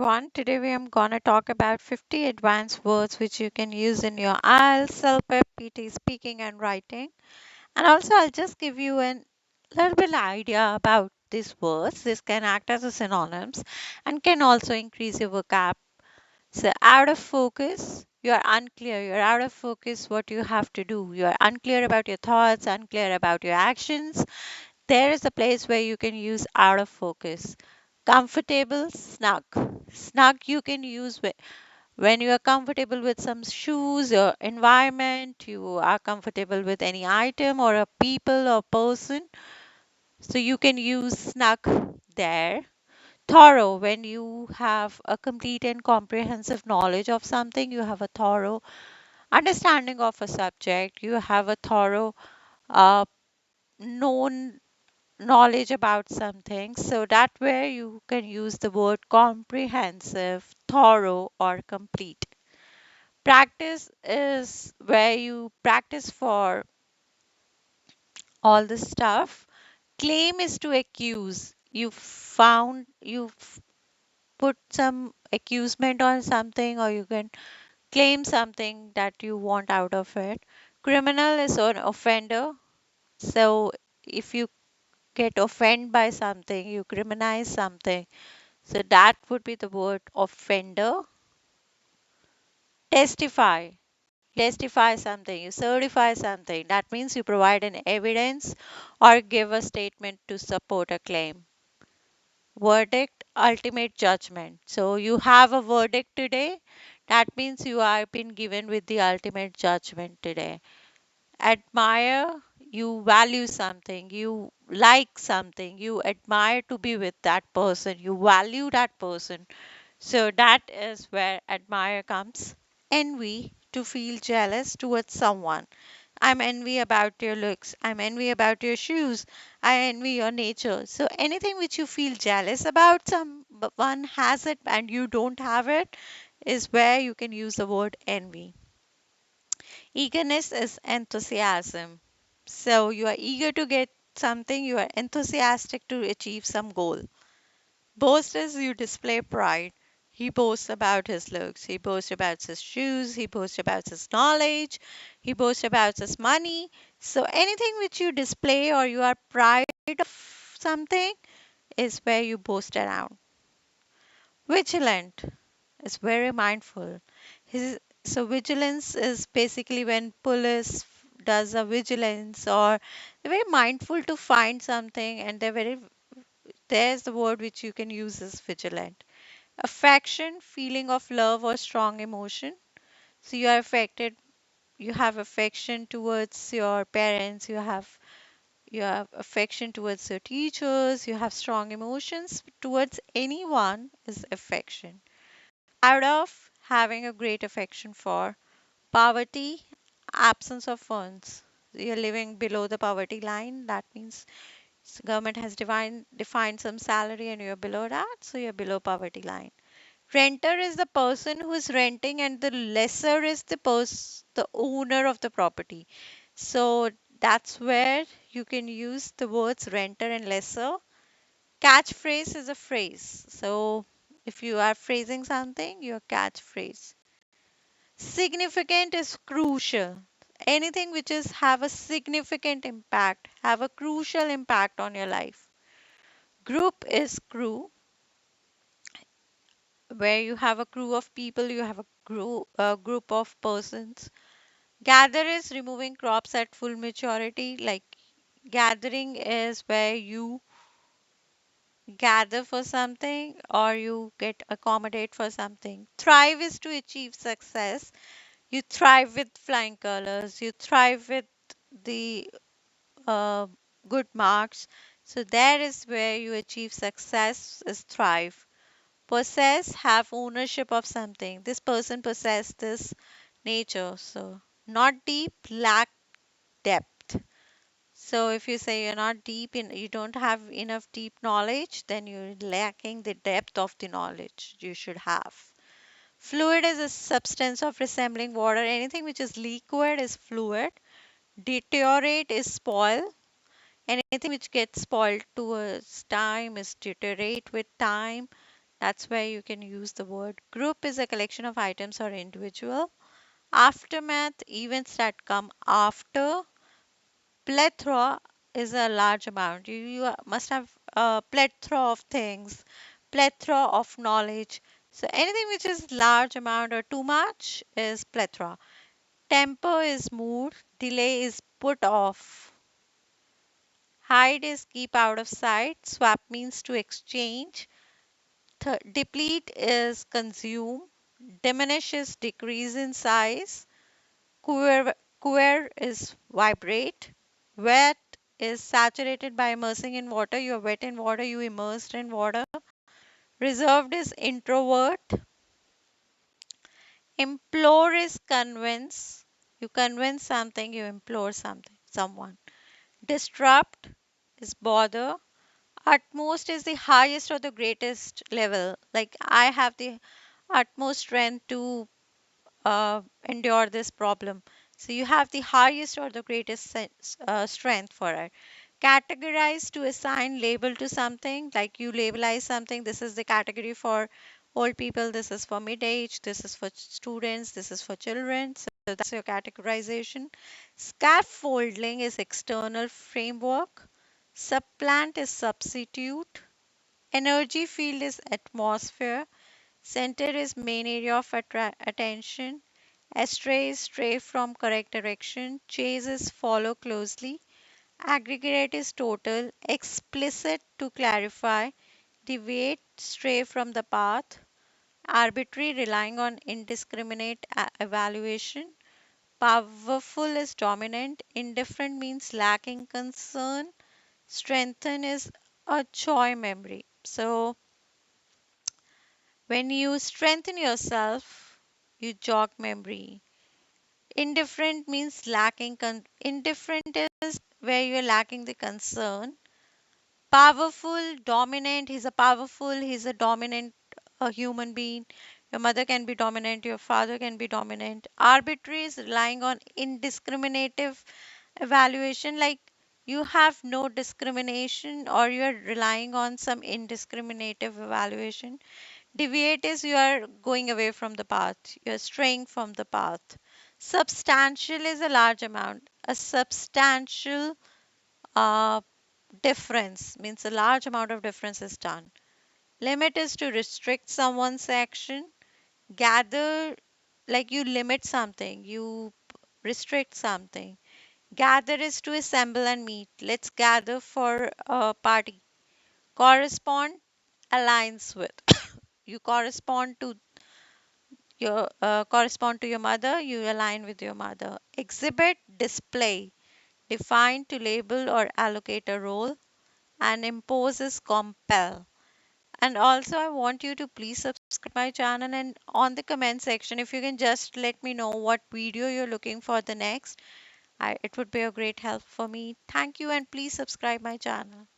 Everyone. Today we am gonna talk about 50 advanced words which you can use in your Ielts Celpip Pte speaking and writing. And also I'll just give you a little bit idea about these words. This can act as a synonyms and can also increase your vocab. So out of focus, you are unclear. You're out of focus what you have to do. You are unclear about your thoughts, unclear about your actions. There is a place where you can use out of focus. Comfortable, snug. Snug you can use when you are comfortable with some shoes or environment, you are comfortable with any item or a people or person. So you can use snug there. Thorough, when you have a complete and comprehensive knowledge of something, you have a thorough understanding of a subject, you have a thorough uh, known knowledge about something. So that way you can use the word comprehensive, thorough, or complete. Practice is where you practice for all the stuff. Claim is to accuse. You've put some accusement on something, or you can claim something that you want out of it. Criminal is an offender. So if you get offended by something, you criminalize something. So that would be the word offender. Testify. Testify something, you certify something. That means you provide an evidence or give a statement to support a claim. Verdict, ultimate judgment. So you have a verdict today. That means you have been given with the ultimate judgment today. Admire, you value something, you like something, you admire to be with that person, you value that person. So that is where admire comes. Envy, to feel jealous towards someone. I'm envy about your looks. I'm envy about your shoes. I envy your nature. So anything which you feel jealous about, someone has it and you don't have it, is where you can use the word envy. Eagerness is enthusiasm. So you are eager to get something, you are enthusiastic to achieve some goal. Boast is you display pride. He boasts about his looks, he boasts about his shoes, he boasts about his knowledge, he boasts about his money. So anything which you display or you are proud of something is where you boast around. Vigilant is very mindful. So vigilance is basically when police does a vigilance, or they're very mindful to find something, and there's the word which you can use is vigilant. Affection, feeling of love or strong emotion. So you are affected, you have affection towards your parents, you have affection towards your teachers, you have strong emotions towards anyone is affection. Proud of, having a great affection for. Poverty, absence of funds. You're living below the poverty line. That means government has defined some salary and you're below that, so you're below poverty line. Renter is the person who is renting, and the lessor is the owner of the property. So that's where you can use the words renter and lessor. Catchphrase is a phrase. So if you are phrasing something, your catchphrase. Significant is crucial. Anything which is have a significant impact, have a crucial impact on your life. Group is crew, where you have a crew of people, you have a group of persons. Gather is removing crops at full maturity. Like gathering is where you gather for something or you get accommodate for something. Thrive is to achieve success. You thrive with flying colors. You thrive with the uh, good marks. So there is where you achieve success is thrive. Possess, have ownership of something. This person possess this nature. So not deep, lack depth. So if you say you're not deep in, you don't have enough deep knowledge, then you're lacking the depth of the knowledge you should have. Fluid is a substance of resembling water. Anything which is liquid is fluid. Deteriorate is spoil. Anything which gets spoiled towards time is deteriorate with time. That's where you can use the word. Group is a collection of items or individual. Aftermath, events that come after. Plethora is a large amount. You must have a plethora of things, plethora of knowledge. So anything which is large amount or too much is plethora. Temper is mood. Delay is put off. Hide is keep out of sight. Swap means to exchange. Deplete is consume. Diminish is decrease in size. Queer is vibrate. Wet is saturated by immersing in water. You're wet in water, you immersed in water. Reserved is introvert. Implore is convince. You convince something, you implore something, someone. Disrupt is bother. Utmost is the highest or the greatest level. Like I have the utmost strength to endure this problem. So you have the highest or the greatest strength for it. Categorize to assign label to something, like you labelize something. This is the category for old people, this is for mid age, this is for students, this is for children. So that's your categorization. Scaffolding is external framework. Supplant is substitute. Energy field is atmosphere. Center is main area of attention. Astray is stray from correct direction. Chase is follow closely. Aggregate is total. Explicit to clarify. Deviate, stray from the path. Arbitrary, relying on indiscriminate evaluation. Powerful is dominant. Indifferent means lacking concern. Strengthen is a joy memory. So when you strengthen yourself, you jog memory. Indifferent means lacking. Indifferent is where you're lacking the concern. Powerful, dominant. He's a dominant human being. Your mother can be dominant. Your father can be dominant. Arbitrary is relying on indiscriminative evaluation. Like you have no discrimination or you're relying on some indiscriminative evaluation. Deviate is you are going away from the path, you're straying from the path. Substantial is a large amount. A substantial uh, difference means a large amount of difference is done. Limit is to restrict someone's action. Gather, like you limit something, you restrict something. Gather is to assemble and meet. Let's gather for a party. Correspond aligns with. You correspond to your mother, you align with your mother. Exhibit, display, define to label or allocate a role, and impose is compel. And also, I want you to please subscribe my channel, and on the comment section, if you can just let me know what video you're looking for the next, it would be a great help for me. Thank you, and please subscribe my channel.